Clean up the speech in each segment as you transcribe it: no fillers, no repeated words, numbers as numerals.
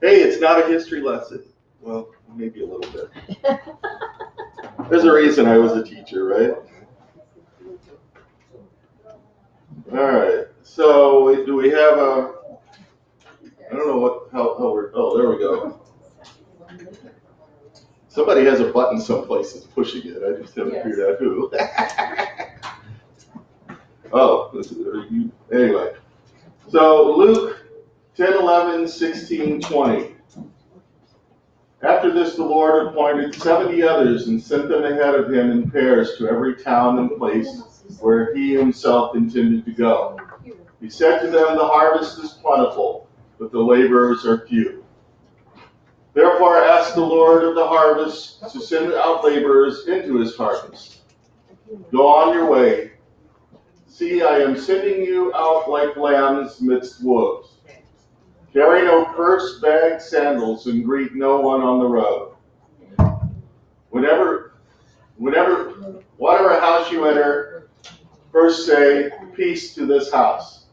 Hey, it's not a history lesson. Well, maybe a little bit. There's a reason I was a teacher, right? All right. So do we have a? I don't know how we're. Oh, there we go. Somebody has a button someplace that's pushing it. I just haven't figured out who. Oh, anyway. So Luke 10, 11, 16, 20. After this, the Lord appointed 70 others and sent them ahead of him in pairs to every town and place where he himself intended to go. He said to them, the harvest is plentiful, but the laborers are few. Therefore ask the Lord of the harvest to send out laborers into his harvest. Go on your way. See, I am sending you out like lambs midst wolves. Carry no purse, bag, sandals, and greet no one on the road. Whatever house you enter, first say, peace to this house.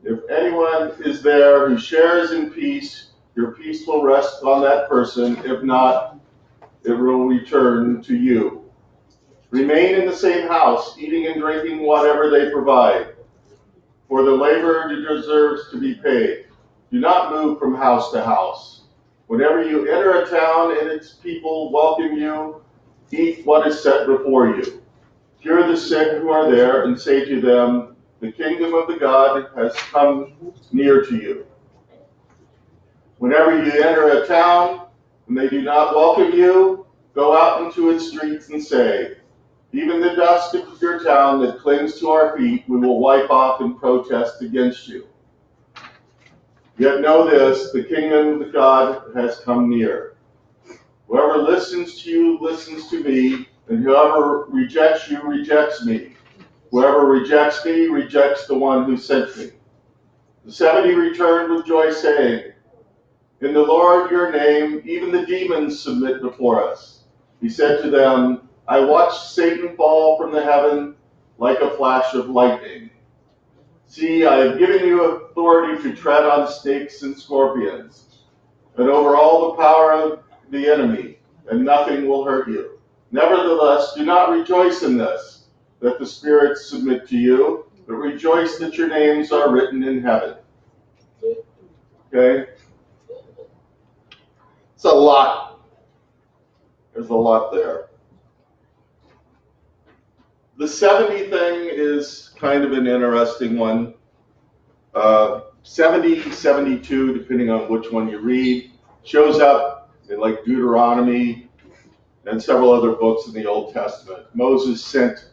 If anyone is there who shares in peace, your peace will rest on that person. If not, it will return to you. Remain in the same house, eating and drinking whatever they provide, for the laborer deserves to be paid. Do not move from house to house. Whenever you enter a town and its people welcome you, eat what is set before you. Cure the sick who are there and say to them, the kingdom of the God has come near to you. Whenever you enter a town and they do not welcome you, go out into its streets and say, even the dust of your town that clings to our feet, we will wipe off in protest against you. Yet know this, the kingdom of God has come near. Whoever listens to you listens to me, and whoever rejects you rejects me. Whoever rejects me rejects the one who sent me. The 70 returned with joy, saying, in the Lord your name, even the demons submit before us. He said to them, I watched Satan fall from the heaven like a flash of lightning. See, I have given you authority to tread on snakes and scorpions, and over all the power of the enemy, and nothing will hurt you. Nevertheless, do not rejoice in this, that the spirits submit to you, but rejoice that your names are written in heaven. Okay? It's a lot. There's a lot there. The 70 thing is kind of an interesting one. 70, 72, depending on which one you read, shows up in like Deuteronomy and several other books in the Old Testament. Moses sent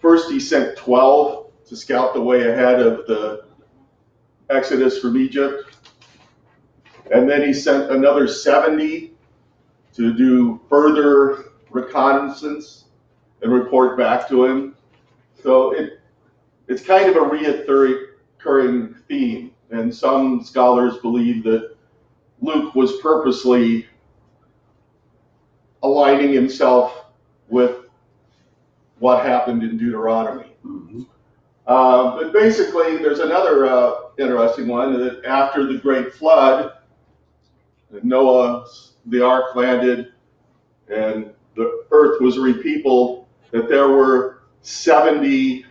12 to scout the way ahead of the Exodus from Egypt. And then he sent another 70 to do further reconnaissance and report back to him. So it's kind of a reoccurring theme. And some scholars believe that Luke was purposely aligning himself with what happened in Deuteronomy. Mm-hmm. But basically, there's another interesting one that after the great flood, Noah, the ark landed, and the earth was repeopled, that there were 70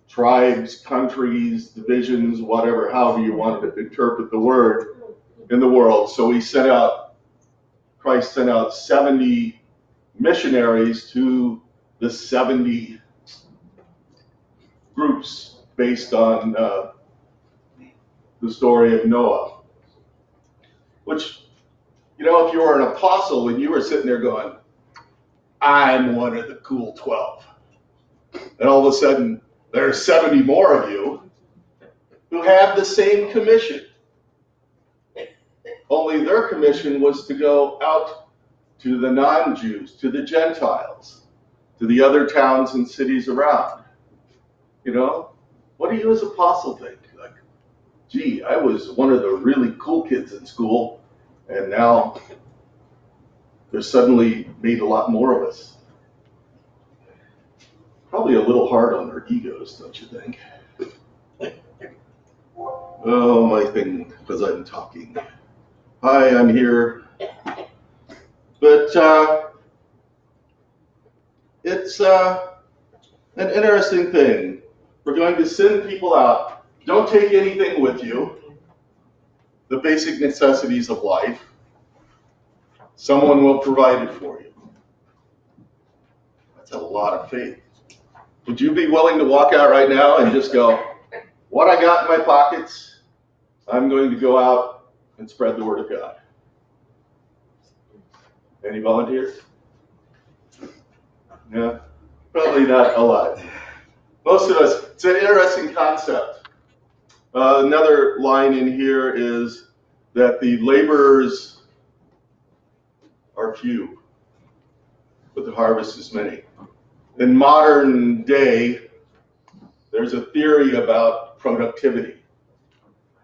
tribes, countries, divisions, whatever, however you want to interpret the word, in the world. So Christ sent out 70 missionaries to the 70 groups based on the story of Noah. Which, if you were an apostle and you were sitting there going, I'm one of the cool 12. And all of a sudden, there are 70 more of you who have the same commission. Only their commission was to go out to the non-Jews, to the Gentiles, to the other towns and cities around. What do you as apostle think? Like, gee, I was one of the really cool kids in school, and now there's suddenly made a lot more of us. Probably a little hard on their egos, don't you think? Oh, my thing, because I'm talking. Hi, I'm here. But it's an interesting thing. We're going to send people out. Don't take anything with you. The basic necessities of life. Someone will provide it for you. That's a lot of faith. Would you be willing to walk out right now and just go, what I got in my pockets, I'm going to go out and spread the word of God? Any volunteers? Yeah, probably not a lot. Most of us, it's an interesting concept. Another line in here is that the laborers are few, but the harvest is many. In modern day, there's a theory about productivity,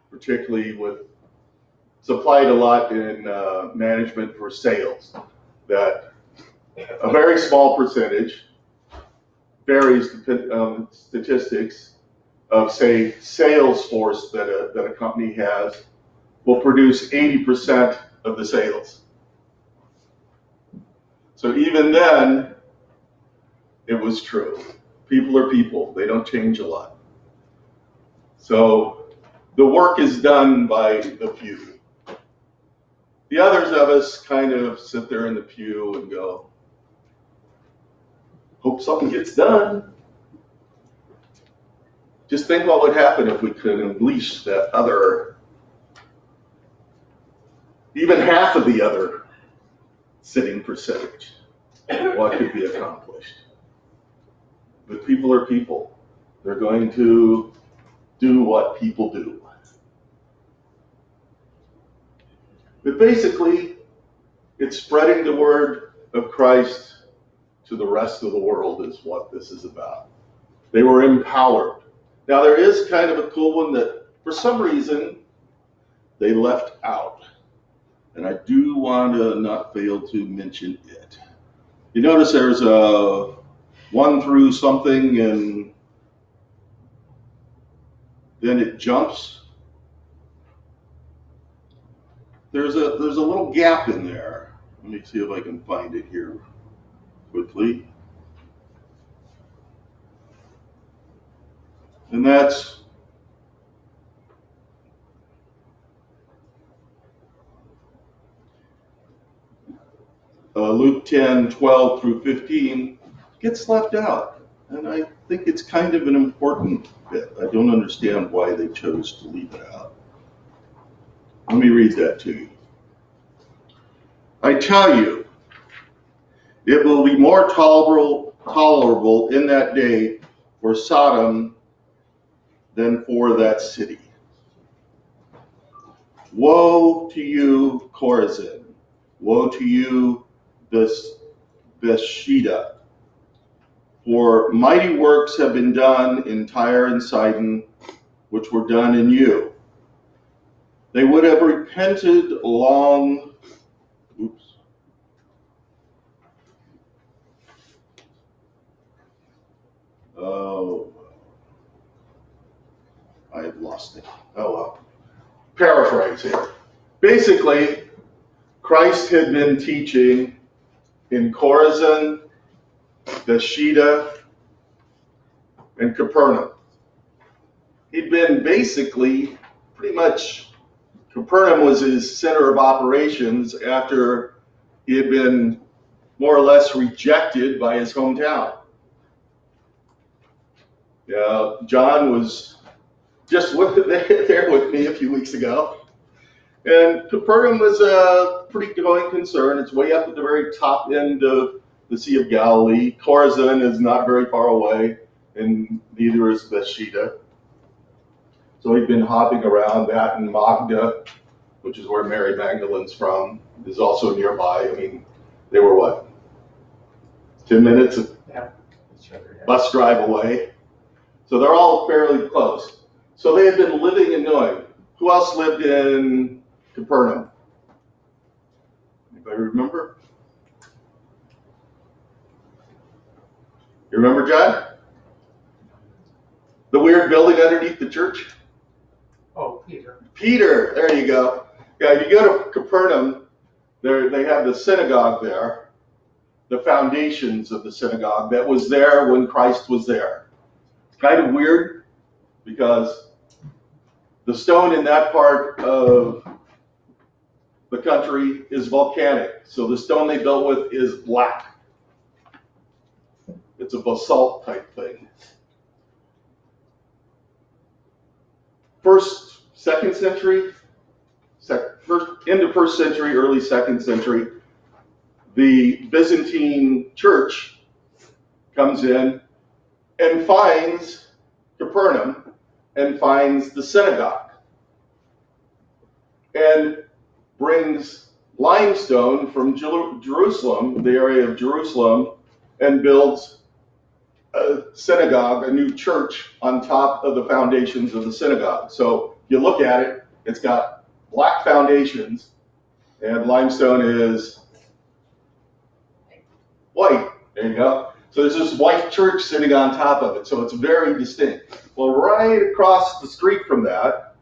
particularly with, it's applied a lot in management for sales, that a very small percentage, varies statistics of, say, sales force that a company has will produce 80% of the sales. So even then, it was true. People are people. They don't change a lot. So the work is done by the few. The others of us kind of sit there in the pew and go, hope something gets done. Just think what would happen if we could unleash that other, even half of the other sitting percentage. What could be accomplished? But people are people. They're going to do what people do. But basically, it's spreading the word of Christ to the rest of the world is what this is about. They were empowered. Now there is kind of a cool one that for some reason they left out. And I do want to not fail to mention it. You notice there's a 1 through something and then it jumps. There's a little gap in there. Let me see if I can find it here quickly. And that's Luke 10:12 through 15 gets left out. And I think it's kind of an important bit. I don't understand why they chose to leave it out. Let me read that to you. I tell you, it will be more tolerable in that day for Sodom than for that city. Woe to you, Chorazin! Woe to you, Bethsaida! For mighty works have been done in Tyre and Sidon, which were done in you. They would have repented long. Oops. Oh, I've lost it. Oh well. Paraphrase here. Basically, Christ had been teaching in Chorazin, Bethsaida, and Capernaum. He'd been basically pretty much, Capernaum was his center of operations after he had been more or less rejected by his hometown. Yeah, John was just there with me a few weeks ago. And Capernaum was a pretty going concern. It's way up at the very top end of the Sea of Galilee. Chorazin is not very far away, and neither is Bethsaida. So he'd been hopping around that, and Magda, which is where Mary Magdalene's from, is also nearby. I mean, they were what, 10 minutes of bus drive away. So they're all fairly close. So they had been living and knowing. Who else lived in Capernaum? Anybody remember? You remember, John? The weird building underneath the church? Oh, Peter. Peter, there you go. Yeah, if you go to Capernaum, they have the synagogue there, the foundations of the synagogue that was there when Christ was there. It's kind of weird because the stone in that part of the country is volcanic. So the stone they built with is black. It's a basalt type thing. Second century, end of first century, early second century, the Byzantine church comes in and finds Capernaum and finds the synagogue and brings limestone from Jerusalem, the area of Jerusalem, and builds a synagogue, a new church on top of the foundations of the synagogue. So if you look at it, it's got black foundations and limestone is white. There you go. So there's this white church sitting on top of it. So it's very distinct. Well, right across the street from that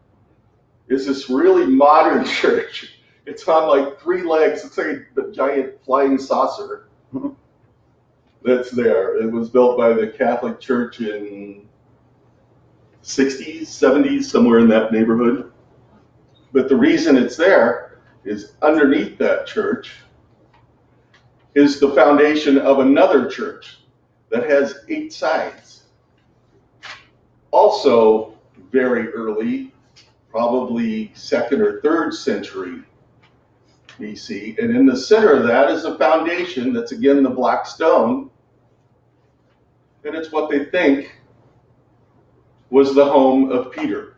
is this really modern church. It's on like 3 legs. It's like a giant flying saucer. That's there. It was built by the Catholic Church in 60s, 70s, somewhere in that neighborhood. But the reason it's there is underneath that church is the foundation of another church that has 8 sides. Also very early, probably 2nd or 3rd century BC. And in the center of that is a foundation that's again the black stone. And it's what they think was the home of Peter.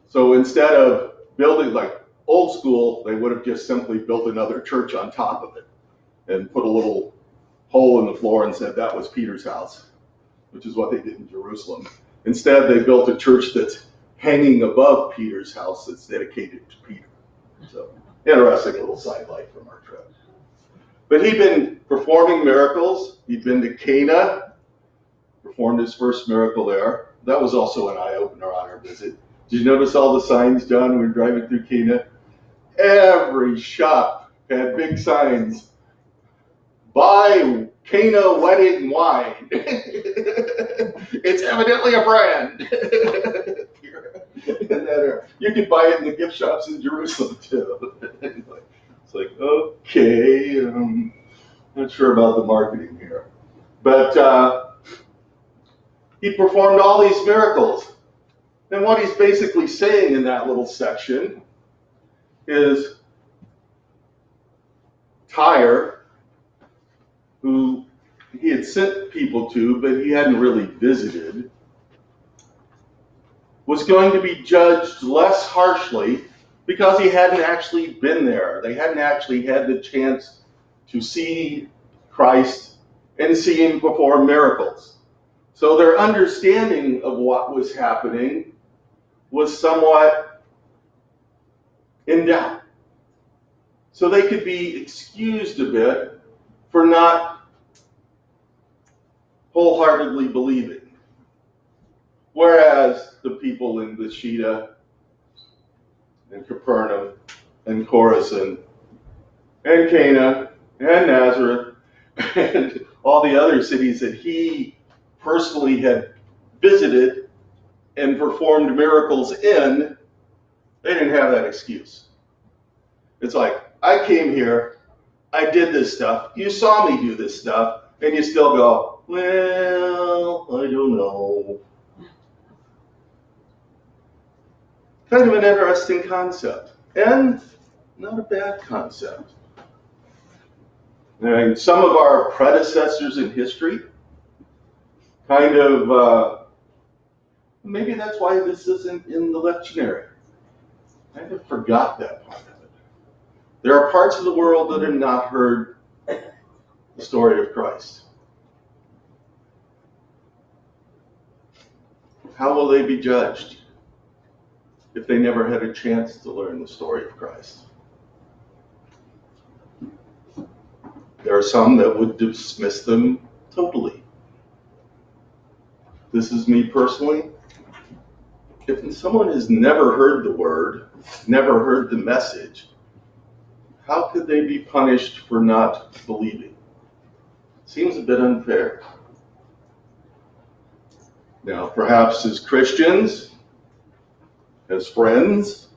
So instead of building like old school, they would have just simply built another church on top of it and put a little hole in the floor and said that was Peter's house, which is what they did in Jerusalem. Instead, they built a church that's hanging above Peter's house that's dedicated to Peter. So interesting little sidelight from our trip. But he'd been performing miracles. He'd been to Cana, performed his first miracle there. That was also an eye-opener on our visit. Did you notice all the signs, John, when we were driving through Cana? Every shop had big signs. Buy Cana wedding wine. It's evidently a brand. You can buy it in the gift shops in Jerusalem too. It's like, okay, not sure about the marketing here. But he performed all these miracles. And what he's basically saying in that little section is Tyre, who he had sent people to, but he hadn't really visited, was going to be judged less harshly because he hadn't actually been there. They hadn't actually had the chance to see Christ and see him perform miracles. So their understanding of what was happening was somewhat in doubt. So they could be excused a bit for not wholeheartedly believing. Whereas the people in Bethsaida and Capernaum and Chorazin and Cana and Nazareth and all the other cities that he personally had visited and performed miracles in, they didn't have that excuse. It's like, I came here, I did this stuff, you saw me do this stuff, and you still go, well, I don't know. Kind of an interesting concept, and not a bad concept. And some of our predecessors in history kind of, maybe that's why this isn't in the lectionary. I kind of forgot that part of it. There are parts of the world that have not heard the story of Christ. How will they be judged if they never had a chance to learn the story of Christ? There are some that would dismiss them totally. This is me personally. If someone has never heard the word, never heard the message, how could they be punished for not believing? Seems a bit unfair. Now, perhaps as Christians, as friends,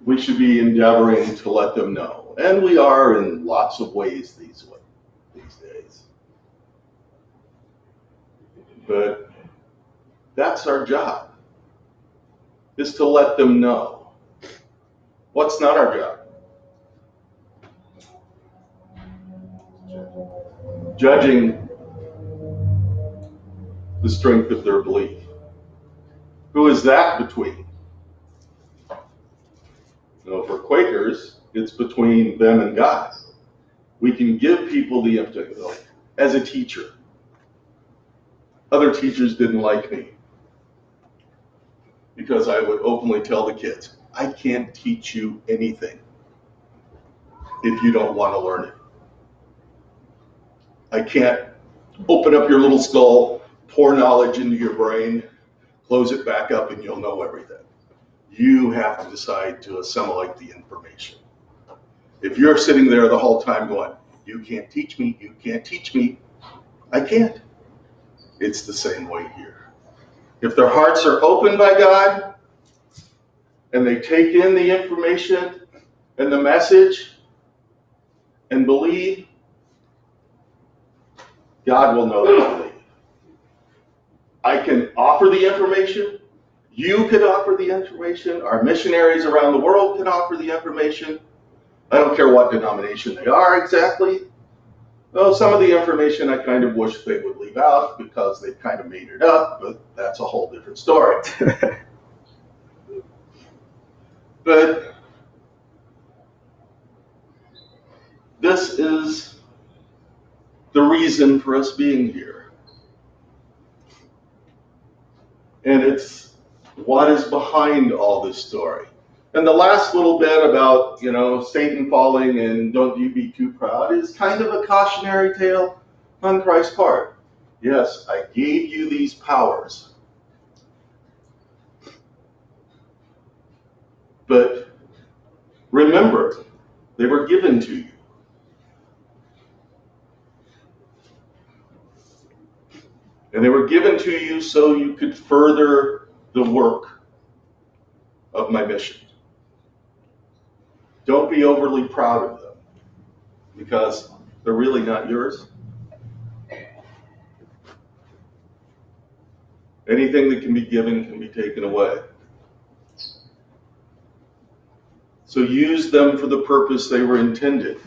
we should be endeavoring to let them know. And we are in lots of ways these days. But that's our job, is to let them know. What's not our job? Judging the strength of their belief. Who is that between? For Quakers, it's between them and God. We can give people the emphasis. As a teacher, other teachers didn't like me because I would openly tell the kids, I can't teach you anything if you don't want to learn it. I can't open up your little skull, pour knowledge into your brain, close it back up, and you'll know everything. You have to decide to assimilate the information. If you're sitting there the whole time going, you can't teach me, you can't teach me, I can't. It's the same way here. If their hearts are opened by God and they take in the information and the message and believe, God will know they believe. I can offer the information. You can offer the information. Our missionaries around the world can offer the information. I don't care what denomination they are exactly. Well, some of the information I kind of wish they would leave out because they kind of made it up, but that's a whole different story. But this is the reason for us being here. And it's what is behind all this story. And the last little bit about, Satan falling and don't you be too proud is kind of a cautionary tale on Christ's part. Yes, I gave you these powers. But remember, they were given to you. And they were given to you so you could further the work of my mission. Don't be overly proud of them because they're really not yours. Anything that can be given can be taken away. So use them for the purpose they were intended,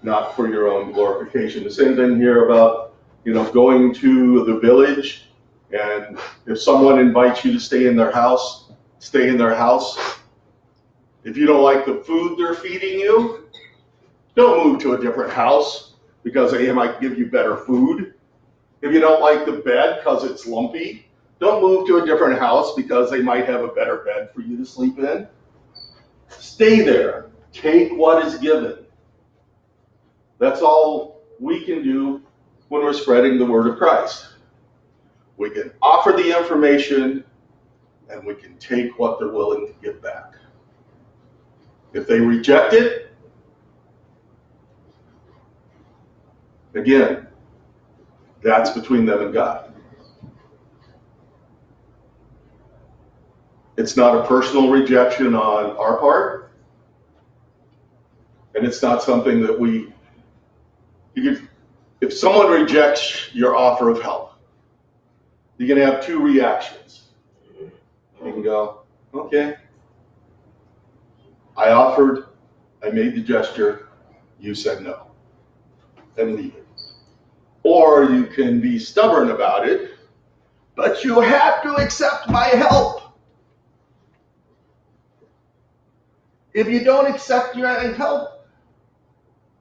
not for your own glorification. The same thing here about, going to the village, and if someone invites you to stay in their house, stay in their house. If you don't like the food they're feeding you, don't move to a different house because they might give you better food. If you don't like the bed because it's lumpy, don't move to a different house because they might have a better bed for you to sleep in. Stay there. Take what is given. That's all we can do when we're spreading the word of Christ. We can offer the information and we can take what they're willing to give back. If they reject it, again, that's between them and God. It's not a personal rejection on our part, and it's not something that if someone rejects your offer of help, you're going to have two reactions. You can go, okay, I offered, I made the gesture, you said no, and leave it. Or you can be stubborn about it, but you have to accept my help. If you don't accept your help,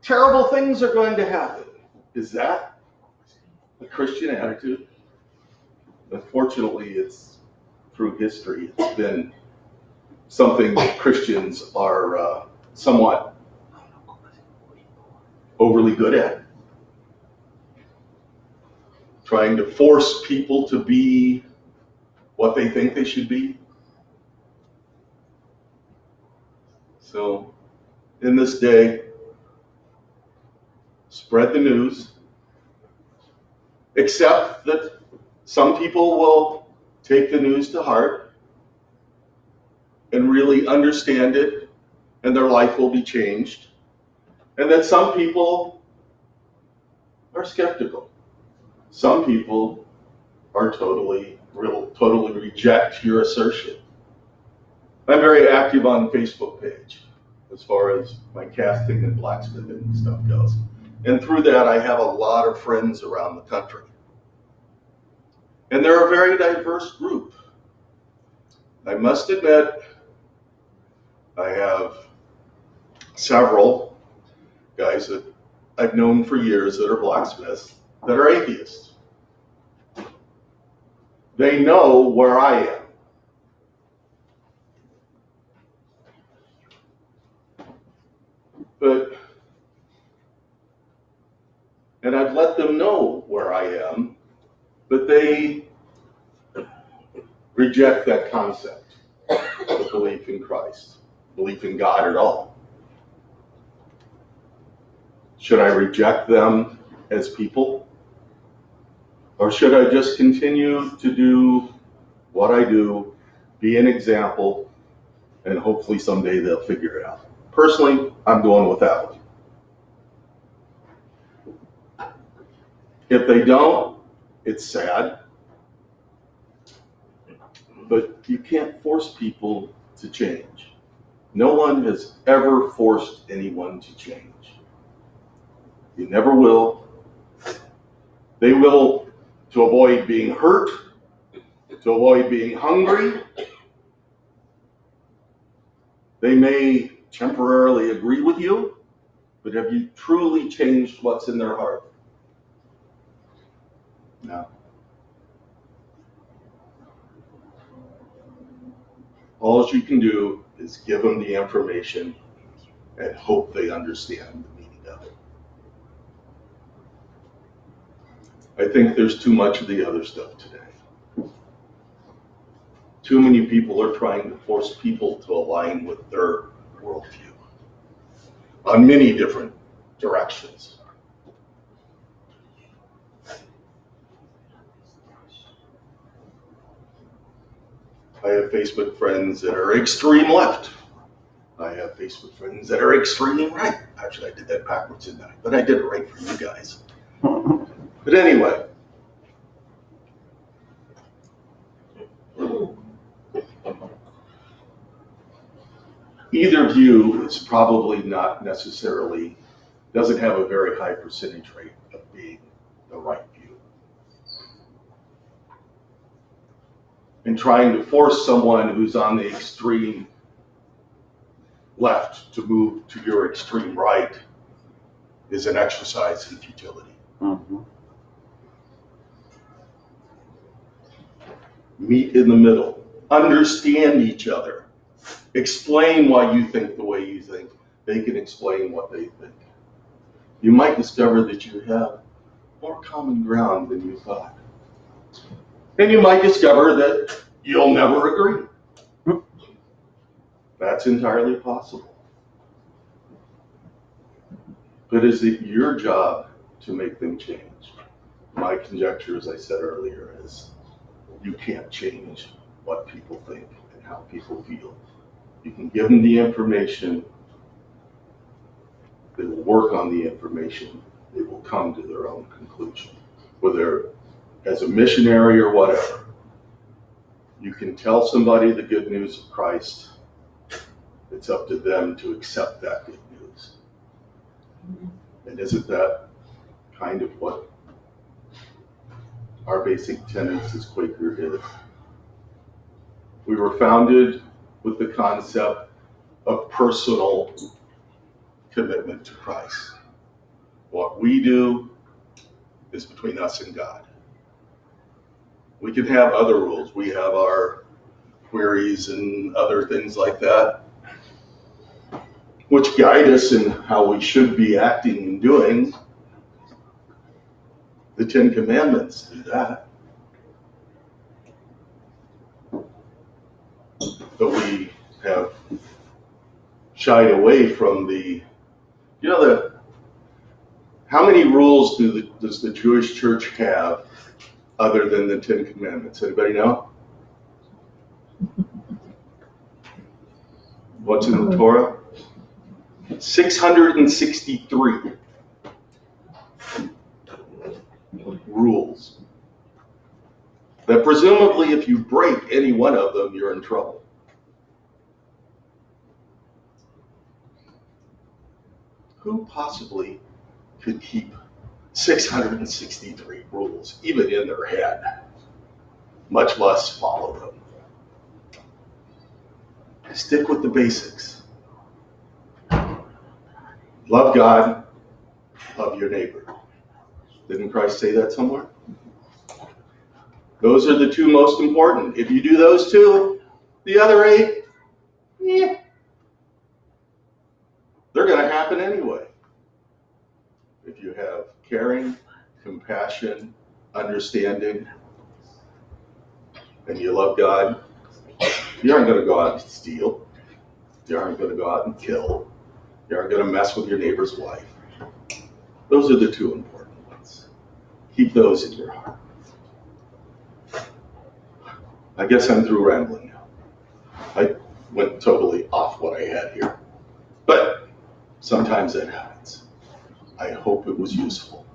terrible things are going to happen. Is that a Christian attitude? Unfortunately, it's through history. It's been something that Christians are somewhat overly good at. Trying to force people to be what they think they should be. So in this day, spread the news, accept that some people will take the news to heart and really understand it, and their life will be changed, and that some people are skeptical. Some people are totally reject your assertion. I'm very active on the Facebook page as far as my casting and blacksmithing and stuff goes. And through that, I have a lot of friends around the country. And they're a very diverse group. I must admit, I have several guys that I've known for years that are blacksmiths that are atheists. They know where I am. And I've let them know where I am, but they reject that concept of belief in Christ, belief in God at all. Should I reject them as people? Or should I just continue to do what I do, be an example, and hopefully someday they'll figure it out? Personally, I'm going with that one. If they don't, it's sad. But you can't force people to change. No one has ever forced anyone to change. You never will. They will, to avoid being hurt, to avoid being hungry. They may temporarily agree with you, but have you truly changed what's in their heart? No. All you can do is give them the information and hope they understand the meaning of it. I think there's too much of the other stuff today. Too many people are trying to force people to align with their worldview on many different directions. I have Facebook friends that are extreme left. I have Facebook friends that are extreme right. Actually, I did that backwards, didn't I? But I did it right for you guys. But anyway, either view is probably not necessarily, doesn't have a very high percentage rate of being the right view. And trying to force someone who's on the extreme left to move to your extreme right is an exercise in futility. Mm-hmm. Meet in the middle. Understand each other. Explain why you think the way you think. They can explain what they think. You might discover that you have more common ground than you thought. And you might discover that you'll never agree. That's entirely possible. But is it your job to make them change? My conjecture, as I said earlier, is you can't change what people think and how people feel. You can give them the information. They will work on the information. They will come to their own conclusion, whether as a missionary or whatever. You can tell somebody the good news of Christ. It's up to them to accept that good news. And isn't that kind of what our basic tenets as Quaker is? We were founded with the concept of personal commitment to Christ. What we do is between us and God. We can have other rules. We have our queries and other things like that, which guide us in how we should be acting and doing. The Ten Commandments do that. but we have shied away from how many rules does the Jewish church have other than the Ten Commandments? Anybody know? What's in the Torah? 663 rules. That presumably if you break any one of them, you're in trouble. Who possibly could keep 663 rules, even in their head, much less follow them? Stick with the basics. Love God, love your neighbor. Didn't Christ say that somewhere? Those are the two most important. If you do those two, the other 8, they're going to happen anyway. If you have caring, compassion, understanding, and you love God, you aren't going to go out and steal. You aren't going to go out and kill. You aren't going to mess with your neighbor's wife. Those are the two important ones. Keep those in your heart. I guess I'm through rambling now. I went totally off what I had here. But sometimes that happens. I hope it was useful.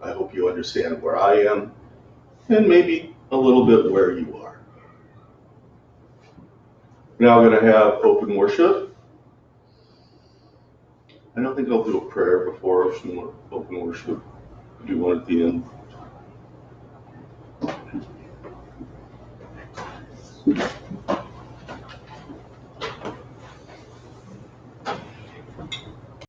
I hope you understand where I am and maybe a little bit where you are. Now I'm going to have open worship. I don't think I'll do a prayer before open worship. I'll do one at the end.